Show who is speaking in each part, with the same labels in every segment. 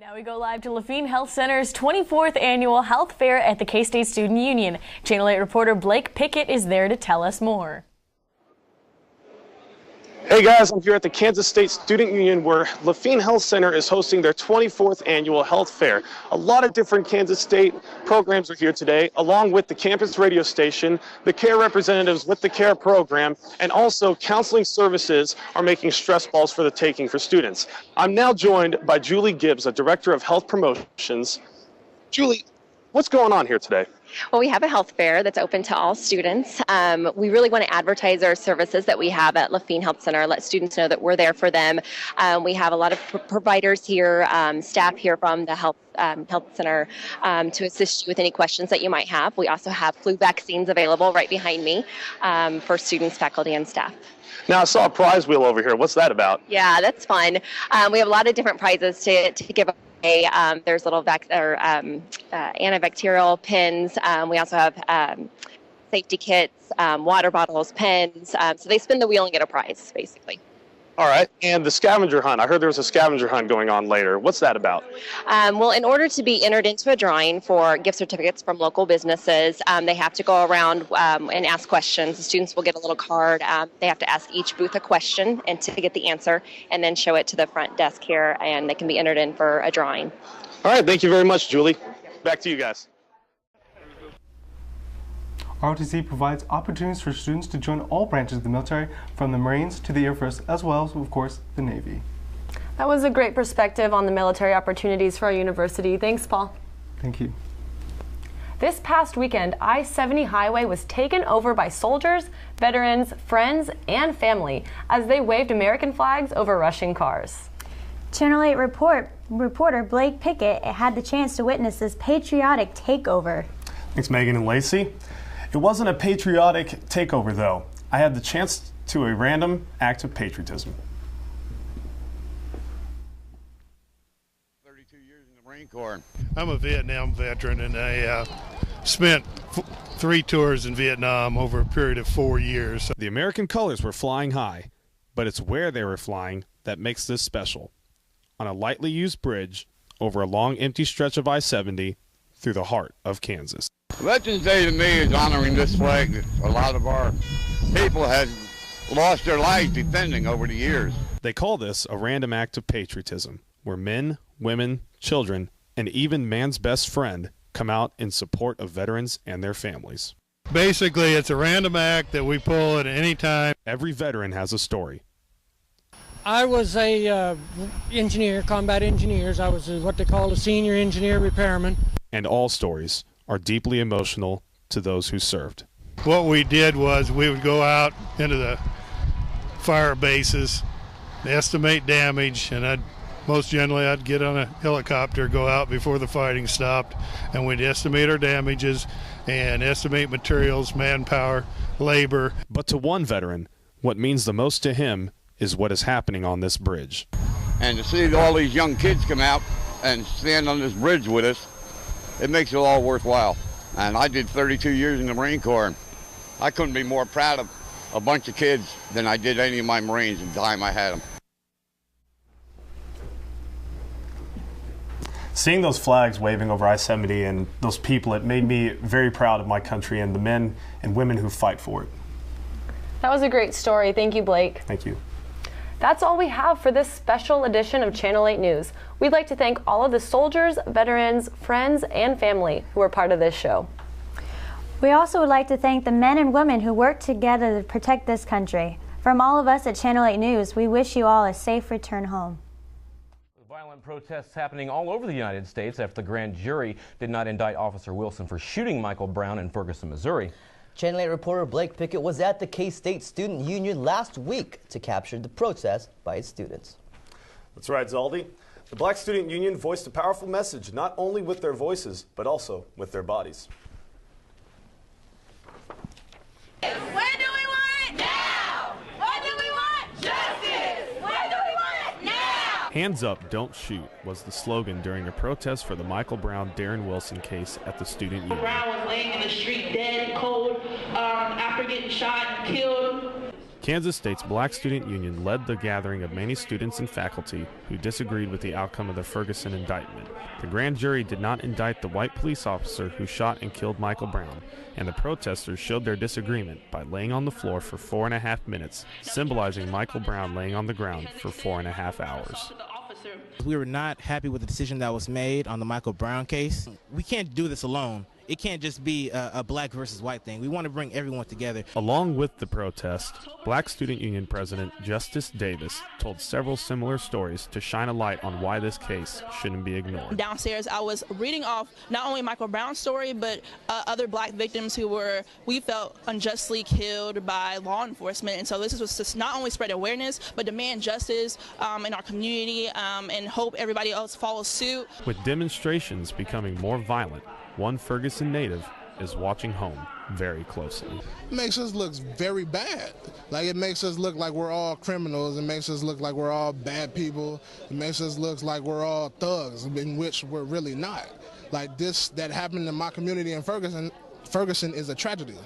Speaker 1: Now we go live to Lafene Health Center's 24th annual health fair at the K-State Student Union. Channel 8 reporter Blake Pickett is there to tell us more.
Speaker 2: Hey guys, I'm here at the Kansas State Student Union where Lafene Health Center is hosting their 24th annual health fair. A lot of different Kansas State programs are here today, along with the campus radio station, the care representatives with the care program, and also counseling services are making stress balls for the taking for students. I'm now joined by Julie Gibbs, a director of health promotions. Julie, what's going on here today?
Speaker 3: Well, we have a health fair that's open to all students. We really want to advertise our services that we have at Lafene Health Center, let students know that we're there for them. We have a lot of providers here, staff here from the health center to assist you with any questions that you might have. We also have flu vaccines available right behind me for students, faculty, and staff.
Speaker 2: Now, I saw a prize wheel over here. What's that about?
Speaker 3: Yeah, that's fun. We have a lot of different prizes to give away. There's little antibacterial pins. We also have safety kits, water bottles, pens. So they spin the wheel and get a prize, basically.
Speaker 2: All right. And the scavenger hunt. I heard there was a scavenger hunt going on later. What's that about?
Speaker 3: Well, in order to be entered into a drawing for gift certificates from local businesses, they have to go around and ask questions. The students will get a little card. They have to ask each booth a question and to get the answer, and then show it to the front desk here, and they can be entered in for a drawing.
Speaker 2: All right. Thank you very much, Julie. Back to you guys.
Speaker 4: ROTC provides opportunities for students to join all branches of the military, from the Marines to the Air Force, as well as, of course, the Navy.
Speaker 1: That was a great perspective on the military opportunities for our university. Thanks, Paul.
Speaker 4: Thank you.
Speaker 1: This past weekend, I-70 highway was taken over by soldiers, veterans, friends, and family as they waved American flags over Russian cars.
Speaker 5: Channel 8 reporter Blake Pickett had the chance to witness this patriotic takeover.
Speaker 6: Thanks, Megan and Lacey. It wasn't a patriotic takeover, though. I had the chance to a random act of patriotism.
Speaker 7: 32 years in the Marine Corps. I'm a Vietnam veteran, and I spent 3 tours in Vietnam over a period of 4 years.
Speaker 6: The American colors were flying high, but it's where they were flying that makes this special. On a lightly used bridge over a long empty stretch of I-70 through the heart of Kansas.
Speaker 7: Veterans Day to me is honoring this flag that a lot of our people have lost their lives defending over the years.
Speaker 6: They call this a random act of patriotism, where men, women, children, and even man's best friend come out in support of veterans and their families.
Speaker 7: Basically, it's a random act that we pull at any time.
Speaker 6: Every veteran has a story.
Speaker 8: I was a engineer, combat engineers. I was what they call a senior engineer repairman.
Speaker 6: And all stories are deeply emotional to those who served.
Speaker 7: What we did was we would go out into the fire bases, estimate damage, and most generally I'd get on a helicopter, go out before the fighting stopped, and we'd estimate our damages and estimate materials, manpower, labor.
Speaker 6: But to one veteran, what means the most to him is what is happening on this bridge.
Speaker 7: And to see all these young kids come out and stand on this bridge with us, it makes it all worthwhile. And I did 32 years in the Marine Corps, and I couldn't be more proud of a bunch of kids than I did any of my Marines in the time I had them.
Speaker 6: Seeing those flags waving over I-70 and those people, it made me very proud of my country and the men and women who fight for it.
Speaker 1: That was a great story. Thank you, Blake.
Speaker 6: Thank you.
Speaker 1: That's all we have for this special edition of Channel 8 News. We'd like to thank all of the soldiers, veterans, friends, and family who were part of this show.
Speaker 5: We also would like to thank the men and women who work together to protect this country. From all of us at Channel 8 News, we wish you all a safe return home.
Speaker 9: Violent protests happening all over the United States after the grand jury did not indict Officer Wilson for shooting Michael Brown in Ferguson, Missouri.
Speaker 10: Channel 8 reporter Blake Pickett was at the K-State Student Union last week to capture the protest by its students.
Speaker 11: That's right, Zaldi. The Black Student Union voiced a powerful message, not only with their voices, but also with their bodies.
Speaker 12: When do we want it? Now! When do we want justice? When do we want it? Now!
Speaker 6: Hands up, don't shoot was the slogan during a protest for the Michael Brown, Darren Wilson case at the Student Union.
Speaker 13: Brown was laying in the street dead, cold, after getting shot and killed.
Speaker 6: Kansas State's Black Student Union led the gathering of many students and faculty who disagreed with the outcome of the Ferguson indictment. The grand jury did not indict the white police officer who shot and killed Michael Brown, and the protesters showed their disagreement by laying on the floor for 4.5 minutes, symbolizing Michael Brown laying on the ground for 4.5 hours.
Speaker 13: We were not happy with the decision that was made on the Michael Brown case. We can't do this alone. It can't just be a black versus white thing. We want to bring everyone together.
Speaker 6: Along with the protest, Black Student Union President Justice Davis told several similar stories to shine a light on why this case shouldn't be ignored.
Speaker 14: Downstairs, I was reading off not only Michael Brown's story, but other black victims who were, we felt, unjustly killed by law enforcement. And so this was just not only spread awareness, but demand justice in our community and hope everybody else follows suit.
Speaker 6: With demonstrations becoming more violent, one Ferguson native is watching home very closely.
Speaker 15: It makes us look very bad. Like, it makes us look like we're all criminals. It makes us look like we're all bad people. It makes us look like we're all thugs, in which we're really not. Like, this that happened in my community in Ferguson is a tragedy.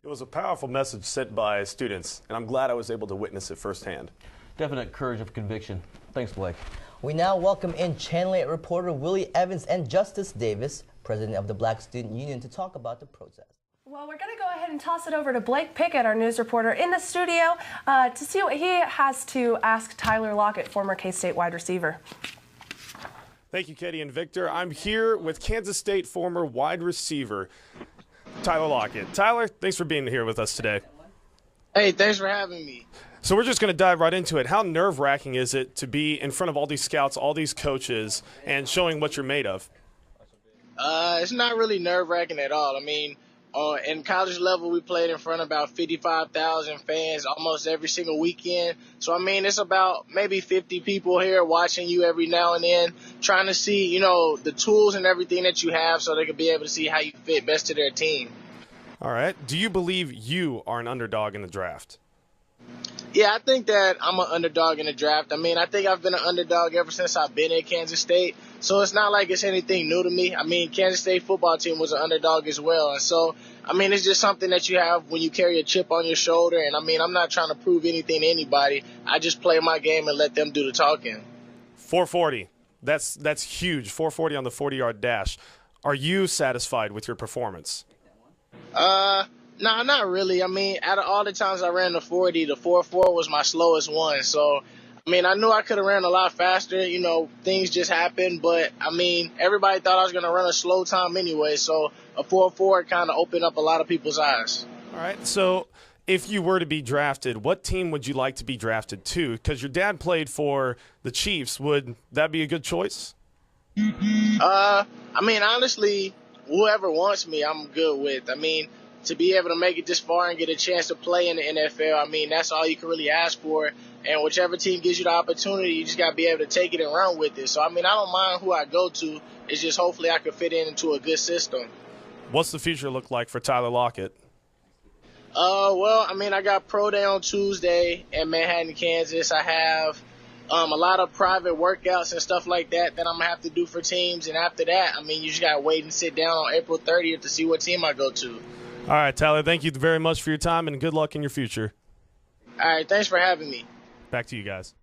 Speaker 11: It was a powerful message sent by students, and I'm glad I was able to witness it firsthand.
Speaker 9: Definite courage of conviction. Thanks, Blake.
Speaker 10: We now welcome in Channel 8 reporter Willie Evans and Justice Davis, president of the Black Student Union, to talk about the protest.
Speaker 16: Well, we're going to go ahead and toss it over to Blake Pickett, our news reporter, in the studio to see what he has to ask Tyler Lockett, former K-State wide receiver.
Speaker 2: Thank you, Katie and Victor. I'm here with Kansas State former wide receiver Tyler Lockett. Tyler, thanks for being here with us today.
Speaker 17: Hey, thanks for having me.
Speaker 2: So we're just going to dive right into it. How nerve-wracking is it to be in front of all these scouts, all these coaches, and showing what you're made of?
Speaker 17: It's not really nerve-wracking at all. I mean, in college level, we played in front of about 55,000 fans almost every single weekend. So, I mean, it's about maybe 50 people here watching you every now and then, trying to see, you know, the tools and everything that you have so they can be able to see how you fit best to their team.
Speaker 2: All right. Do you believe you are an underdog in the draft?
Speaker 17: Yeah, I think that I'm an underdog in the draft. I mean, I think I've been an underdog ever since I've been at Kansas State. So it's not like it's anything new to me. I mean, Kansas State football team was an underdog as well. And so, I mean, it's just something that you have when you carry a chip on your shoulder. And, I mean, I'm not trying to prove anything to anybody. I just play my game and let them do the talking.
Speaker 2: 440. That's huge. 440 on the 40-yard dash. Are you satisfied with your performance?
Speaker 17: No, not really. I mean, out of all the times I ran the 40, the 4.4 was my slowest one. So, I mean, I knew I could have ran a lot faster. You know, things just happened. But, I mean, everybody thought I was going to run a slow time anyway. So, a 4.4 kind of opened up a lot of people's eyes.
Speaker 2: All right. So, if you were to be drafted, what team would you like to be drafted to? Because your dad played for the Chiefs. Would that be a good choice?
Speaker 17: I mean, honestly, whoever wants me, I'm good with. I mean, to be able to make it this far and get a chance to play in the NFL, I mean, that's all you can really ask for. And whichever team gives you the opportunity, you just got to be able to take it and run with it. So, I mean, I don't mind who I go to. It's just hopefully I can fit into a good system.
Speaker 2: What's the future look like for Tyler Lockett?
Speaker 17: Well, I mean, I got pro day on Tuesday in Manhattan, Kansas. I have a lot of private workouts and stuff like that I'm going to have to do for teams. And after that, I mean, you just got to wait and sit down on April 30th to see what team I go to.
Speaker 2: All right, Tyler, thank you very much for your time, and good luck in your future.
Speaker 17: All right, thanks for having me.
Speaker 2: Back to you guys.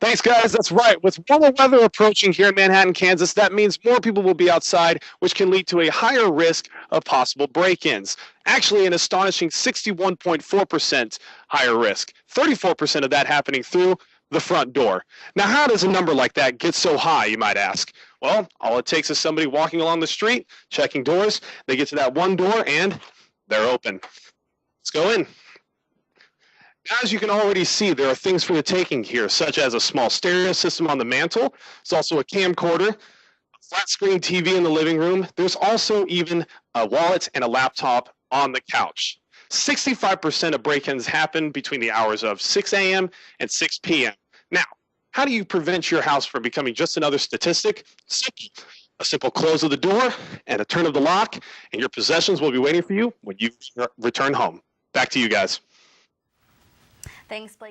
Speaker 18: Thanks, guys. That's right. With warmer weather approaching here in Manhattan, Kansas, that means more people will be outside, which can lead to a higher risk of possible break-ins. Actually, an astonishing 61.4% higher risk. 34% of that happening through the front door. Now, how does a number like that get so high, you might ask? Well, all it takes is somebody walking along the street, checking doors. They get to that one door, and they're open. Let's go in. As you can already see, there are things for the taking here, such as a small stereo system on the mantle. There's also a camcorder, a flat-screen TV in the living room. There's also even a wallet and a laptop on the couch. 65% of break-ins happen between the hours of 6 a.m. and 6 p.m. Now, how do you prevent your house from becoming just another statistic? Simple. A simple close of the door and a turn of the lock, and your possessions will be waiting for you when you return home. Back to you guys.
Speaker 1: Thanks, Blake.